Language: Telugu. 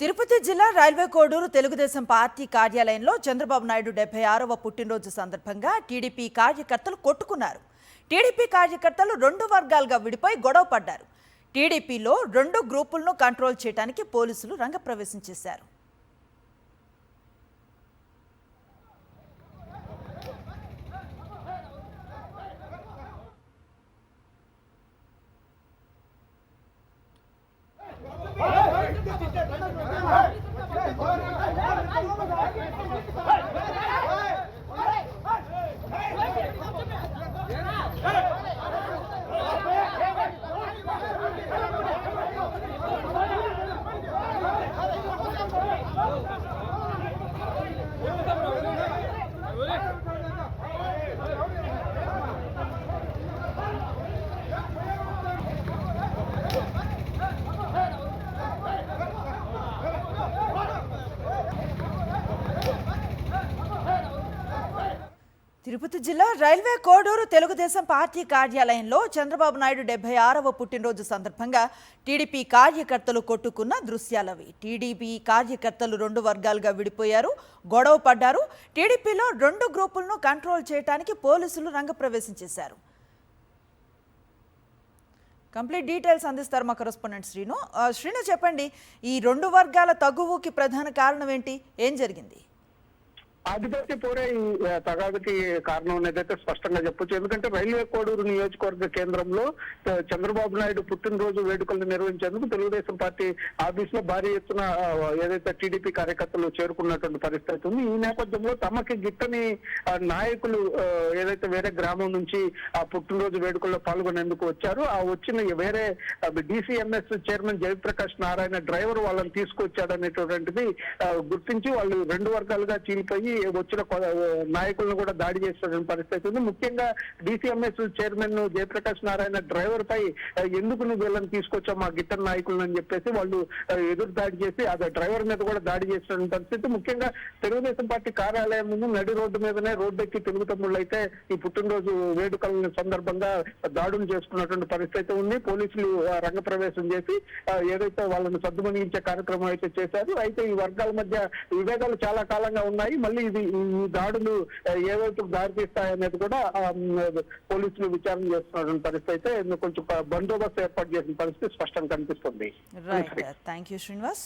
తిరుపతి జిల్లా రైల్వే కోడూరు తెలుగుదేశం పార్టీ కార్యాలయంలో చంద్రబాబు నాయుడు 76వ పుట్టినరోజు సందర్భంగా టీడీపీ కార్యకర్తలు కొట్టుకున్నారు. టీడీపీ కార్యకర్తలు రెండు వర్గాలుగా విడిపోయి గొడవ పడ్డారు. టీడీపీలో రెండు గ్రూపులను కంట్రోల్ చేయడానికి పోలీసులు రంగప్రవేశం చేశారు. తిరుపతి జిల్లా రైల్వే కోడూరు తెలుగుదేశం పార్టీ కార్యాలయంలో చంద్రబాబు నాయుడు 76వ పుట్టినరోజు సందర్భంగా టీడీపీ కార్యకర్తలు కొట్టుకున్న దృశ్యాలవి. టీడీపీ కార్యకర్తలు రెండు వర్గాలుగా విడిపోయారు, గొడవ పడ్డారు. టీడీపీలో రెండు గ్రూపులను కంట్రోల్ చేయడానికి పోలీసులు రంగప్రవేశం చేశారు. కంప్లీట్ డీటెయిల్స్ అందిస్తారు మా కరెస్పాండెంట్ శ్రీను. చెప్పండి, ఈ రెండు వర్గాల తగువుకి ప్రధాన కారణం ఏంటి? ఏం జరిగింది? ఆధిపత్య పోరే ఈ తగాదుకి కారణం అనేదైతే స్పష్టంగా చెప్పొచ్చు. ఎందుకంటే రైల్వే కోడూరు నియోజకవర్గ కేంద్రంలో చంద్రబాబు నాయుడు పుట్టినరోజు వేడుకలు నిర్వహించేందుకు తెలుగుదేశం పార్టీ ఆఫీస్ లో భారీ ఎత్తున ఏదైతే టీడీపీ కార్యకర్తలు చేరుకున్నటువంటి పరిస్థితి ఉంది. ఈ నేపథ్యంలో తమకి గిట్టని నాయకులు ఏదైతే వేరే గ్రామం నుంచి ఆ పుట్టినరోజు వేడుకల్లో పాల్గొనేందుకు వచ్చారు, ఆ వచ్చిన వేరే DCMS chairman Jayaprakash Narayana driver వాళ్ళని తీసుకొచ్చాడనేటువంటిది గుర్తించి వాళ్ళు రెండు వర్గాలుగా చీలిపోయి వచ్చిన నాయకులను కూడా దాడి చేసిన పరిస్థితి ఉంది. ముఖ్యంగా DCMS chairman Jayaprakash Narayana driver పై ఎందుకు నువ్వు వీళ్ళని తీసుకొచ్చావు మా గిట్టన్ నాయకులను అని చెప్పేసి వాళ్ళు ఎదురు దాడి చేసి అదే డ్రైవర్ మీద కూడా దాడి చేసిన పరిస్థితి. ముఖ్యంగా తెలుగుదేశం పార్టీ కార్యాలయం ముందు నడి రోడ్డు మీదనే రోడ్డు ఎక్కి తెలుగు తమ్ముళ్ళు అయితే ఈ పుట్టినరోజు వేడుకల సందర్భంగా దాడులు చేసుకున్నటువంటి పరిస్థితి ఉంది. పోలీసులు రంగప్రవేశం చేసి ఏదైతే వాళ్ళని సద్దుమణిగించే కార్యక్రమం అయితే చేశారు. అయితే ఈ వర్గాల మధ్య విభేదాలు చాలా కాలంగా ఉన్నాయి. మళ్ళీ ఇది ఈ దాడులు ఏవైపు దారితీస్తాయనేది కూడా పోలీసులు విచారణ చేస్తున్న పరిస్థితి అయితే కొంచెం బందోబస్తు ఏర్పాటు చేసిన పరిస్థితి స్పష్టంగా కనిపిస్తుంది. Right, thank you Srinivas.